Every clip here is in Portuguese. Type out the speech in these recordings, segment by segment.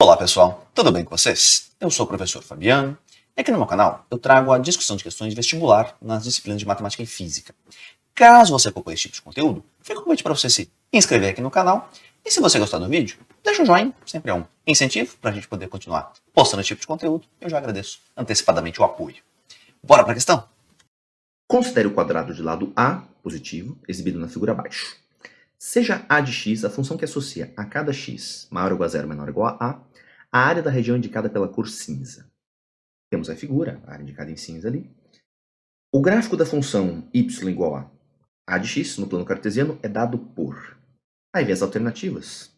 Olá pessoal, tudo bem com vocês? Eu sou o professor Fabiano e aqui no meu canal eu trago a discussão de questões de vestibular nas disciplinas de matemática e física. Caso você acompanhe esse tipo de conteúdo, fica o convite para você se inscrever aqui no canal e se você gostar do vídeo, deixa um joinha, sempre é um incentivo para a gente poder continuar postando esse tipo de conteúdo. Eu já agradeço antecipadamente o apoio. Bora para a questão? Considere o quadrado de lado A, positivo, exibido na figura abaixo. Seja a de x a função que associa a cada x maior ou igual a zero, menor ou igual a área da região indicada pela cor cinza. Temos a figura, a área indicada em cinza ali. O gráfico da função y igual a de x, no plano cartesiano, é dado por... Aí vem as alternativas.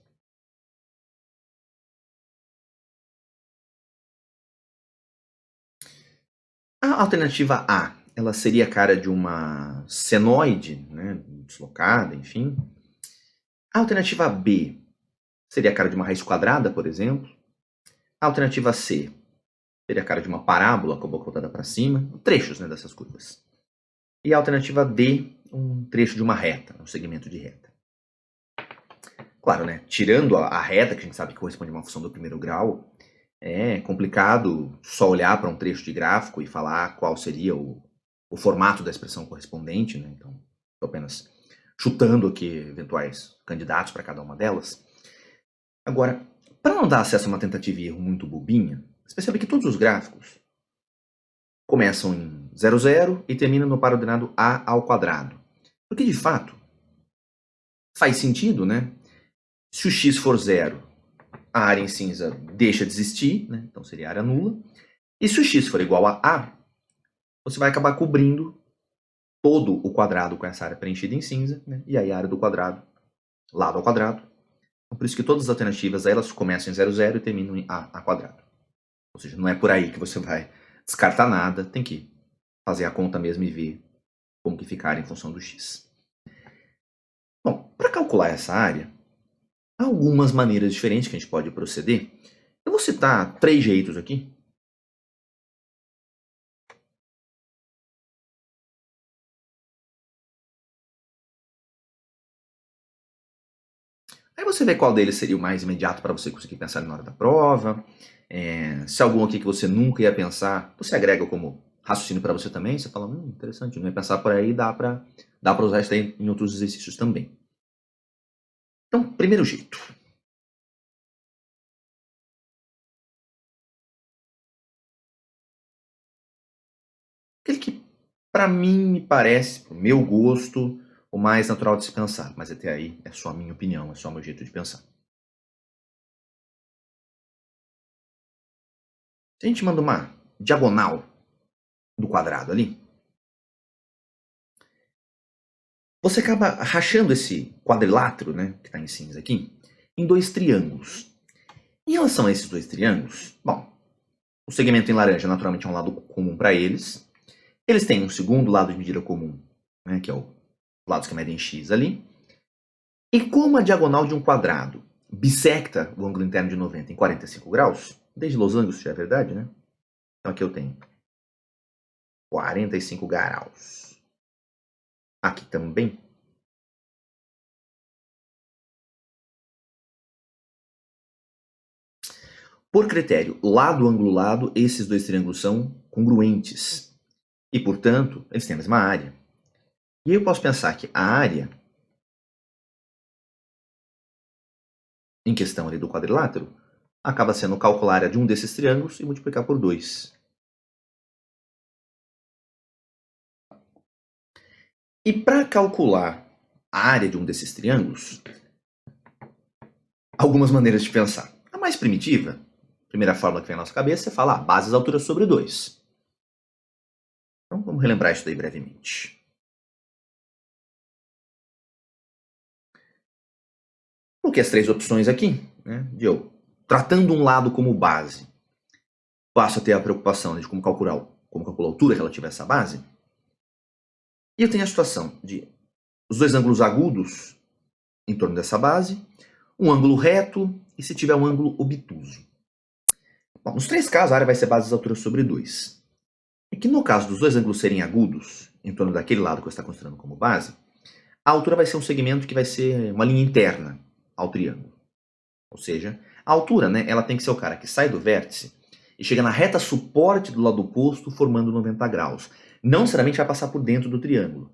A alternativa A, ela seria a cara de uma senoide, né, deslocada, enfim. A alternativa B seria a cara de uma raiz quadrada, por exemplo. A alternativa C seria a cara de uma parábola com a boca voltada para cima, trechos, né, dessas curvas. E a alternativa D, um trecho de uma reta, um segmento de reta. Claro, né, tirando a reta, que a gente sabe que corresponde a uma função do primeiro grau, é complicado só olhar para um trecho de gráfico e falar qual seria o formato da expressão correspondente, né? Então, estou apenas chutando aqui eventuais candidatos para cada uma delas. Agora, para não dar acesso a uma tentativa e erro muito bobinha, você percebe que todos os gráficos começam em 0, 0 e terminam no par ordenado a ao quadrado. Porque, de fato, faz sentido, né? Se o x for 0, a área em cinza deixa de existir, né? Então seria área nula. E se o x for igual a, você vai acabar cobrindo todo o quadrado com essa área preenchida em cinza, né? E aí a área do quadrado, lado ao quadrado. Então, por isso que todas as alternativas elas começam em 0, 0 e terminam em a quadrado. Ou seja, não é por aí que você vai descartar nada, tem que fazer a conta mesmo e ver como que ficar em função do x. Bom, para calcular essa área, há algumas maneiras diferentes que a gente pode proceder. Eu vou citar 3 jeitos aqui. Aí você vê qual deles seria o mais imediato para você conseguir pensar na hora da prova. Se algum aqui que você nunca ia pensar, você agrega como raciocínio para você também. Você fala, interessante, não ia pensar por aí, dá para usar isso aí em outros exercícios também. Então, primeiro jeito. Aquele que, para mim, me parece, pro meu gosto, o mais natural de se pensar. Mas até aí é só a minha opinião, é só o meu jeito de pensar. Se a gente manda uma diagonal do quadrado ali, você acaba rachando esse quadrilátero, né, que está em cinza aqui, em 2 triângulos. Em relação a esses 2 triângulos, bom, o segmento em laranja naturalmente é um lado comum para eles. Eles têm um segundo lado de medida comum, né, que é o lado que medem em x ali. E como a diagonal de um quadrado bissecta o ângulo interno de 90 em 45 graus, desde losangos, se é verdade, né? Então aqui eu tenho 45 graus. Aqui também. Por critério lado-ângulo-lado, esses 2 triângulos são congruentes. E, portanto, eles têm a mesma área. E aí eu posso pensar que a área em questão ali do quadrilátero acaba sendo calcular a área de um desses triângulos e multiplicar por 2. E para calcular a área de um desses triângulos, algumas maneiras de pensar. A mais primitiva, a primeira fórmula que vem à nossa cabeça, é falar bases altura sobre 2. Então vamos relembrar isso daí brevemente. Coloquei as 3 opções aqui, né, de eu, tratando um lado como base, passo a ter a preocupação de como calcular a altura relativa a essa base. E eu tenho a situação de os 2 ângulos agudos em torno dessa base, um ângulo reto e se tiver um ângulo obtuso. Bom, nos 3 casos, a área vai ser bases altura sobre 2. E que no caso dos 2 ângulos serem agudos, em torno daquele lado que você está considerando como base, a altura vai ser um segmento que vai ser uma linha interna ao triângulo. Ou seja, A altura, né, ela tem que ser o cara que sai do vértice e chega na reta suporte do lado oposto, formando 90 graus. Não necessariamente vai passar por dentro do triângulo.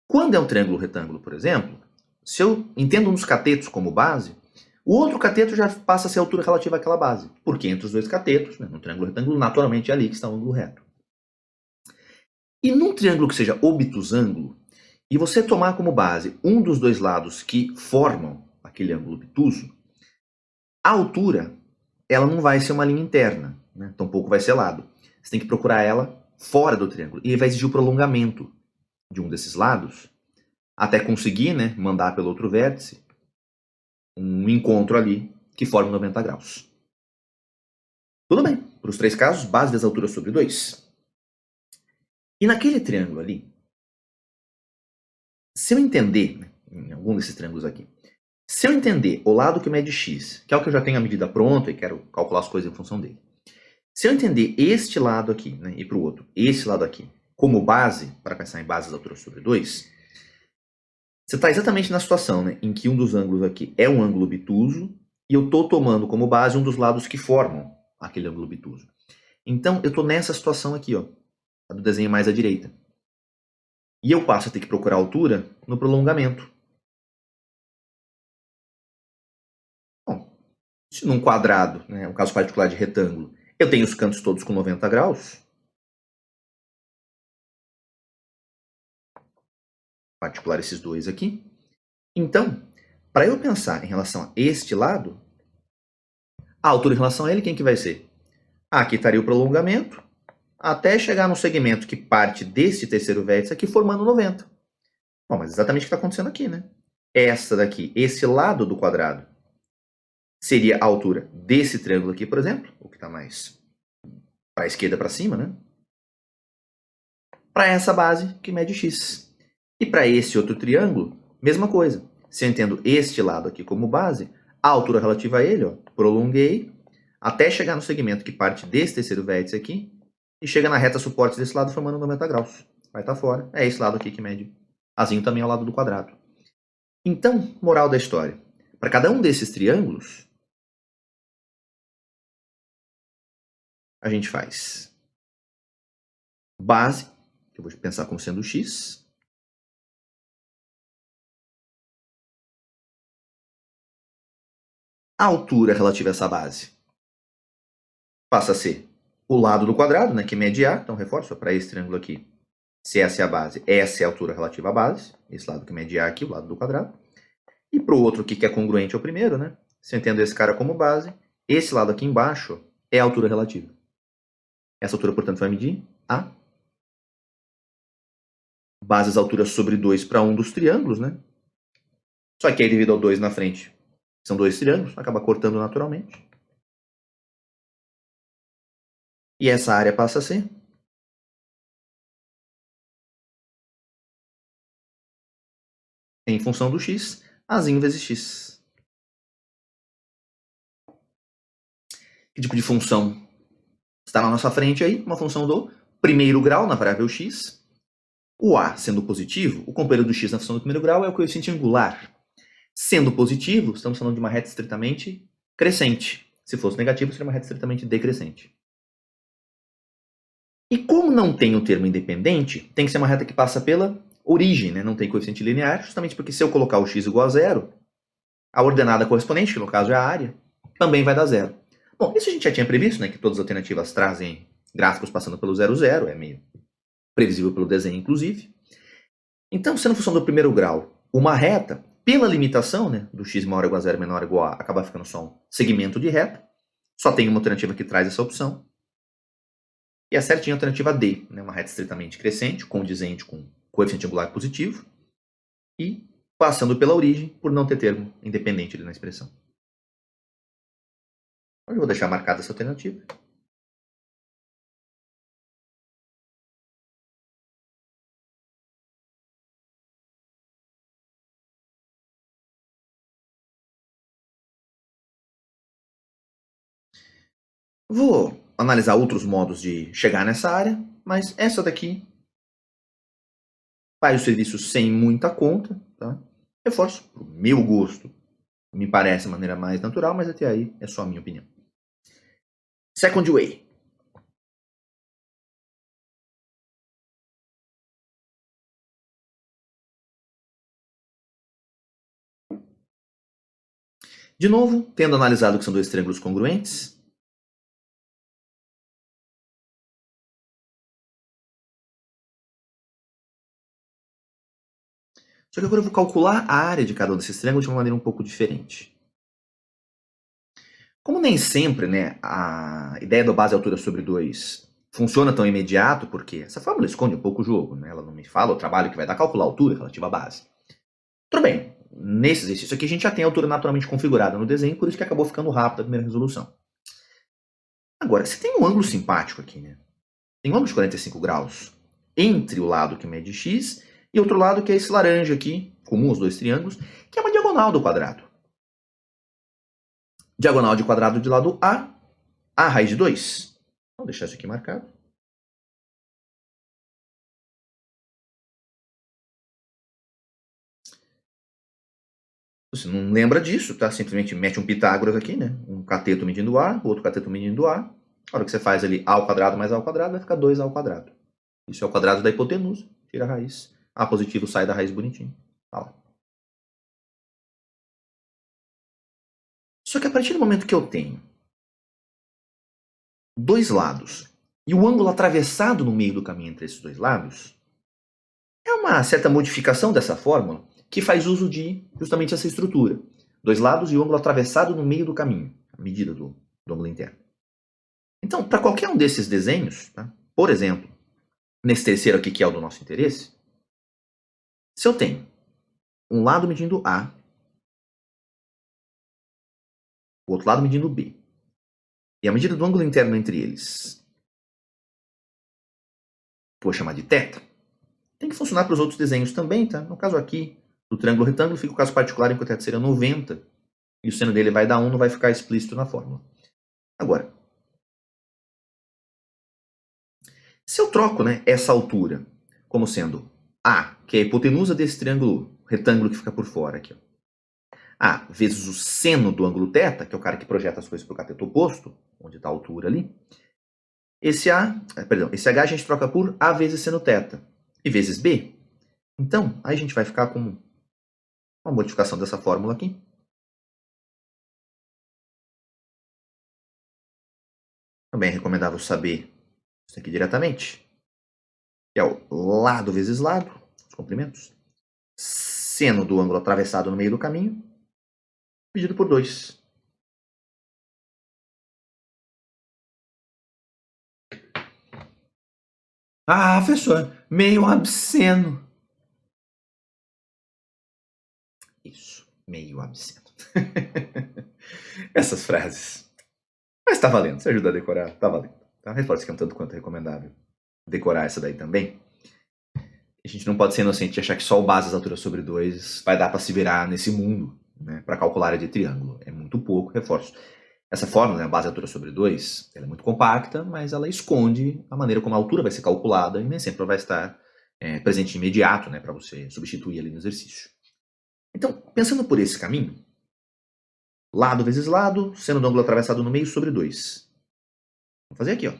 Quando é um triângulo retângulo, por exemplo, se eu entendo um dos catetos como base, o outro cateto já passa a ser a altura relativa àquela base. Porque entre os dois catetos, né, no triângulo retângulo, naturalmente é ali que está o ângulo reto. E num triângulo que seja obtusângulo, e você tomar como base um dos dois lados que formam aquele ângulo obtuso, a altura ela não vai ser uma linha interna, né? Tampouco vai ser lado. Você tem que procurar ela fora do triângulo. E vai exigir o prolongamento de um desses lados até conseguir, né, mandar pelo outro vértice um encontro ali que forma 90 graus. Tudo bem. Para os três casos, base das alturas sobre 2. E naquele triângulo ali, se eu entender, né, em algum desses triângulos aqui, se eu entender o lado que mede x, que é o que eu já tenho a medida pronta e quero calcular as coisas em função dele. Se eu entender este lado aqui, né, e para o outro, esse lado aqui, como base, para pensar em bases das alturas sobre 2, você está exatamente na situação, né, em que um dos ângulos aqui é um ângulo obtuso e eu estou tomando como base um dos lados que formam aquele ângulo obtuso. Então, eu estou nessa situação aqui, ó, do desenho mais à direita. E eu passo a ter que procurar a altura no prolongamento. Bom, se num quadrado, né, um caso particular de retângulo, eu tenho os cantos todos com 90 graus, particular esses dois aqui. Então, para eu pensar em relação a este lado, a altura em relação a ele, quem que vai ser? Aqui estaria o prolongamento, até chegar no segmento que parte desse terceiro vértice aqui, formando 90. Bom, mas exatamente o que está acontecendo aqui, né? Essa daqui, esse lado do quadrado, seria a altura desse triângulo aqui, por exemplo, o que está mais para a esquerda para cima, né? Para essa base que mede x. E para esse outro triângulo, mesma coisa. Se eu entendo este lado aqui como base, a altura relativa a ele, ó, prolonguei até chegar no segmento que parte desse terceiro vértice aqui e chega na reta suporte desse lado formando 90 graus. Vai estar fora. É esse lado aqui que mede. Azinho também é o lado do quadrado. Então, moral da história. Para cada um desses triângulos, a gente faz base, que eu vou pensar como sendo x, a altura relativa a essa base passa a ser o lado do quadrado, né, que mede A. Então, reforço para esse triângulo aqui. Se essa é a base, essa é a altura relativa à base. Esse lado que mede A aqui, o lado do quadrado. E para o outro aqui, que é congruente ao primeiro, né? Se eu entendo esse cara como base, esse lado aqui embaixo é a altura relativa. Essa altura, portanto, vai medir A. Bases alturas sobre 2 para um dos triângulos, né? Só que aí, devido ao 2 na frente, são dois triângulos, acaba cortando naturalmente. E essa área passa a ser em função do x, azinho vezes x. Que tipo de função está na nossa frente aí? Uma função do primeiro grau na variável x. O a sendo positivo, o companheiro do x na função do primeiro grau é o coeficiente angular. Sendo positivo, estamos falando de uma reta estritamente crescente. Se fosse negativo, seria uma reta estritamente decrescente. E como não tem um termo independente, tem que ser uma reta que passa pela origem, né? Não tem coeficiente linear, justamente porque se eu colocar o x igual a zero, a ordenada correspondente, que no caso é a área, também vai dar zero. Bom, isso a gente já tinha previsto, né? Que todas as alternativas trazem gráficos passando pelo zero, zero, é meio previsível pelo desenho, inclusive. Então, sendo função do primeiro grau uma reta, pela limitação, né, do x maior ou igual a zero, menor ou igual a, acaba ficando só um segmento de reta. Só tem uma alternativa que traz essa opção. E é certinho a alternativa D, né, uma reta estritamente crescente, condizente com coeficiente angular positivo. E passando pela origem, por não ter termo independente ali na expressão. Eu vou deixar marcada essa alternativa. Vou analisar outros modos de chegar nessa área, mas essa daqui faz o serviço sem muita conta. Tá? Reforço, para o meu gosto, Me parece a maneira mais natural, mas até aí é só a minha opinião. Second way. De novo, tendo analisado que são dois triângulos congruentes, só que agora eu vou calcular a área de cada um desses triângulos de uma maneira um pouco diferente. Como nem sempre, né, a ideia da base altura sobre 2 funciona tão imediato, porque essa fórmula esconde um pouco o jogo, né? Ela não me fala o trabalho que vai dar calcular a altura relativa à base. Tudo bem, nesse exercício aqui a gente já tem a altura naturalmente configurada no desenho, por isso que acabou ficando rápido a primeira resolução. Agora, se tem um ângulo simpático aqui, né? Tem um ângulo de 45 graus entre o lado que mede x e outro lado que é esse laranja aqui, comum aos dois triângulos, que é uma diagonal do quadrado. Diagonal de quadrado de lado A raiz de 2. Vou deixar isso aqui marcado. Você não lembra disso, tá? Simplesmente mete um Pitágoras aqui, né? Um cateto medindo A, outro cateto medindo A. A hora que você faz ali A ao quadrado mais A ao quadrado, vai ficar 2A ao quadrado. Isso é o quadrado da hipotenusa. Tira a raiz. A positivo sai da raiz bonitinho. Tá lá. Só que a partir do momento que eu tenho dois lados e o ângulo atravessado no meio do caminho entre esses dois lados, é uma certa modificação dessa fórmula que faz uso de justamente essa estrutura. Dois lados e o ângulo atravessado no meio do caminho, a medida do ângulo interno. Então, para qualquer um desses desenhos, tá? Por exemplo, nesse terceiro aqui que é o do nosso interesse, se eu tenho um lado medindo A, o outro lado medindo B, e a medida do ângulo interno entre eles, que eu vou chamar de θ, tem que funcionar para os outros desenhos também, tá? No caso aqui, do triângulo retângulo, fica o caso particular em que o θ seria 90, e o seno dele vai dar 1, não vai ficar explícito na fórmula. Agora, se eu troco, né, essa altura como sendo A, que é a hipotenusa desse triângulo retângulo que fica por fora aqui, ó, A vezes o seno do ângulo θ, que é o cara que projeta as coisas para o cateto oposto, onde está a altura ali, esse esse H a gente troca por A vezes seno θ e vezes B. Então, aí a gente vai ficar com uma modificação dessa fórmula aqui. Também é recomendável saber isso aqui diretamente, que é o lado vezes lado, os comprimentos, seno do ângulo atravessado no meio do caminho, dividido por 2. Ah, professor, meio absceno. Isso, meio absceno. Essas frases. Mas tá valendo, se ajuda a decorar, tá valendo. Tá? Reforço que é um tanto quanto recomendável decorar essa daí também. A gente não pode ser inocente e achar que só o base das alturas sobre 2 vai dar para se virar nesse mundo, né, para calcular a área de triângulo. É muito pouco, reforço. Essa fórmula, né, a base altura sobre 2, ela é muito compacta, mas ela esconde a maneira como a altura vai ser calculada e nem sempre vai estar presente de imediato, né, para você substituir ali no exercício. Então, pensando por esse caminho, lado vezes lado, seno do ângulo atravessado no meio sobre 2. Vou fazer aqui, ó.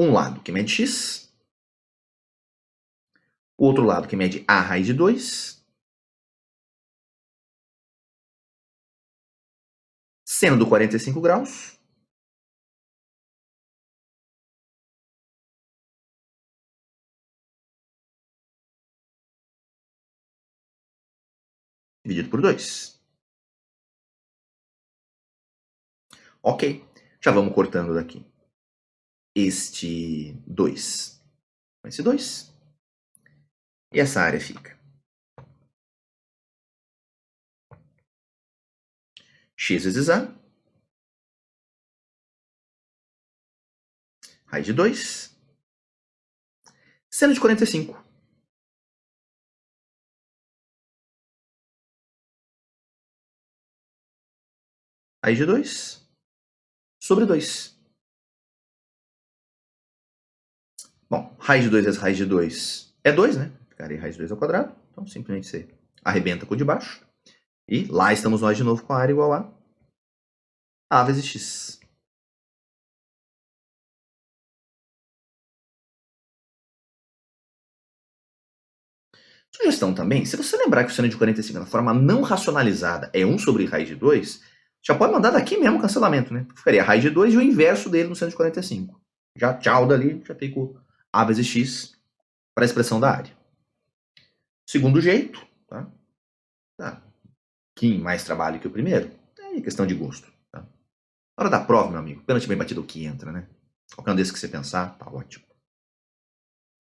Um lado que mede x, o outro lado que mede a raiz de 2, seno do 45 graus, dividido por 2. Ok, já vamos cortando daqui. Este 2 com esse 2. E essa área fica x vezes a, raiz de 2, seno de 45. Raiz de 2 sobre 2. Bom, raiz de 2 vezes raiz de 2 é 2, né? Ficarei raiz de 2 ao quadrado. Então, simplesmente você arrebenta com o de baixo. E lá estamos nós de novo com a área igual a vezes x. Sugestão também, se você lembrar que o seno de 45 na forma não racionalizada é 1 sobre raiz de 2, já pode mandar daqui mesmo o cancelamento, né? Ficaria raiz de 2 e o inverso dele no seno de 45. Já tchau dali, já fico a vezes x para a expressão da área. Segundo jeito, tá? Que mais trabalho que o primeiro, é questão de gosto. Tá? Na hora da prova, meu amigo, pênalti bem batido o que entra, né? Qualquer um desses que você pensar, tá ótimo.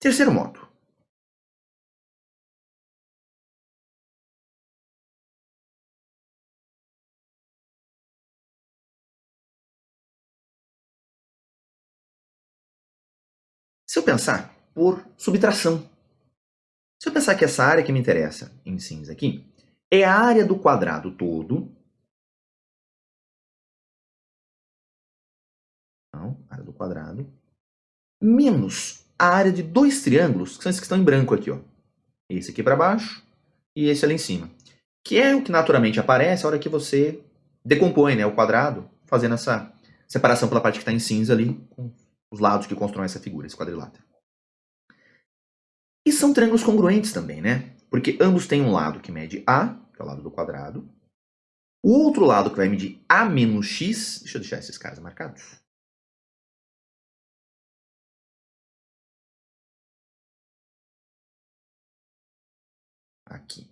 Terceiro modo. Se eu pensar por subtração, se eu pensar que essa área que me interessa em cinza aqui é a área do quadrado todo, então, área do quadrado, menos a área de dois triângulos, que são esses que estão em branco aqui, ó. Esse aqui para baixo e esse ali em cima. Que é o que naturalmente aparece a hora que você decompõe, né, o quadrado, fazendo essa separação pela parte que está em cinza ali, com os lados que constroem essa figura, esse quadrilátero. E são triângulos congruentes também, né? Porque ambos têm um lado que mede A, que é o lado do quadrado. O outro lado que vai medir A menos X. Deixa eu deixar esses caras marcados. Aqui.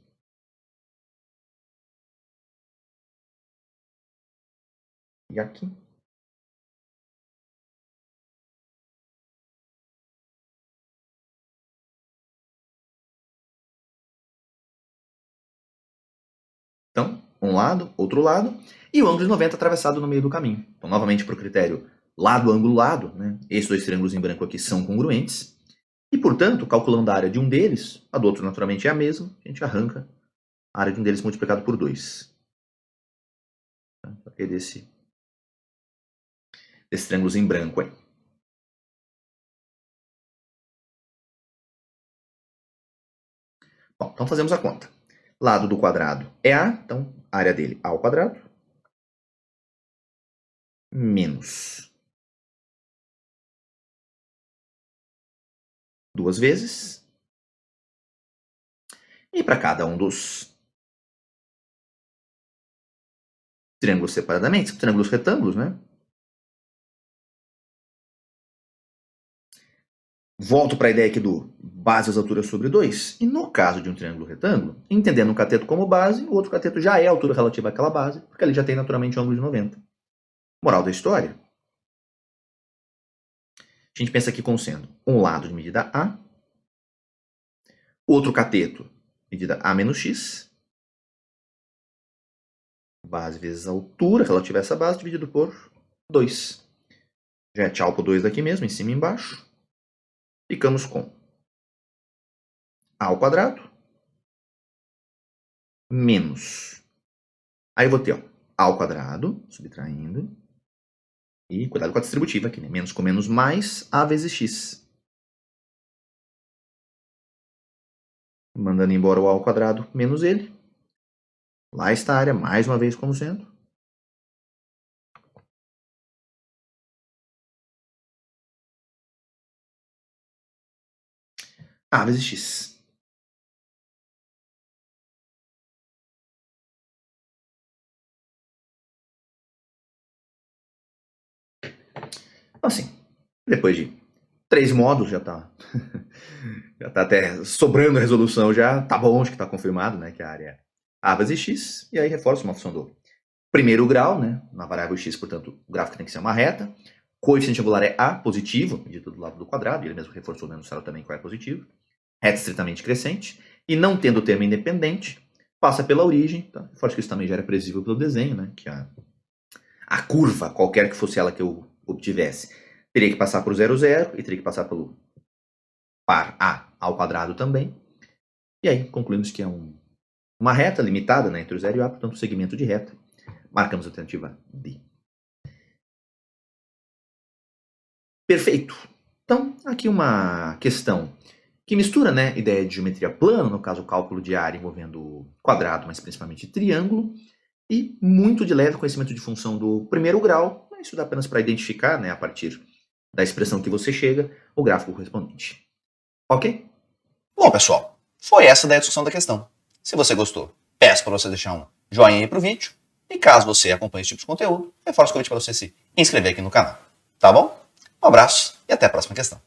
E aqui. Então, um lado, outro lado, e o ângulo de 90 atravessado no meio do caminho. Então, novamente, para o critério lado, ângulo, lado, né? Esses dois triângulos em branco aqui são congruentes. E, portanto, calculando a área de um deles, a do outro naturalmente é a mesma, a gente arranca a área de um deles multiplicado por 2. Porque desse triângulo em branco aí. Bom, então fazemos a conta. Lado do quadrado é A, então a área dele A ao quadrado, menos 2 vezes. E para cada um dos triângulos separadamente, são triângulos retângulos, né? Volto para a ideia aqui do base às alturas sobre 2. E no caso de um triângulo retângulo, entendendo um cateto como base, o outro cateto já é a altura relativa àquela base, porque ele já tem naturalmente um ângulo de 90. Moral da história. A gente pensa aqui como sendo um lado de medida A, outro cateto, medida A menos X, base vezes a altura relativa a essa base, dividido por 2. Já é tchau por 2 daqui mesmo, em cima e embaixo. Ficamos com A ao quadrado menos. Aí eu vou ter ó, A ao quadrado, subtraindo. E cuidado com a distributiva aqui, né? Menos com menos mais A vezes X. Mandando embora o A ao quadrado menos ele. Lá está a área, mais uma vez como sendo. A vezes X. Assim, depois de 3 módulos, já está já tá até sobrando a resolução já. Tá bom, acho que está confirmado, né, que a área é A vezes X. E aí reforça uma função do primeiro grau, né, na variável X, portanto, o gráfico tem que ser uma reta. Coeficiente angular é A, positivo, medido do lado do quadrado, e ele mesmo reforçou no enunciado também qual é positivo. Reta estritamente crescente. E não tendo termo independente, passa pela origem. Tá? Forte que isso também já era previsível pelo desenho, né, que a curva, qualquer que fosse ela que eu obtivesse, teria que passar por 0, 0, e teria que passar pelo par A ao quadrado também. E aí, concluímos que é uma reta limitada, né, entre o 0 e o A, portanto, um segmento de reta. Marcamos a alternativa D. Perfeito. Então, aqui uma questão que mistura, né, ideia de geometria plana, no caso o cálculo de área envolvendo quadrado, mas principalmente triângulo, e muito de leve conhecimento de função do primeiro grau, mas isso dá apenas para identificar, né, a partir da expressão que você chega, o gráfico correspondente. Ok? Bom, pessoal, foi essa daí a discussão da questão. Se você gostou, peço para você deixar um joinha aí pro vídeo. E caso você acompanhe esse tipo de conteúdo, reforço o convite para você se inscrever aqui no canal. Tá bom? Um abraço e até a próxima questão.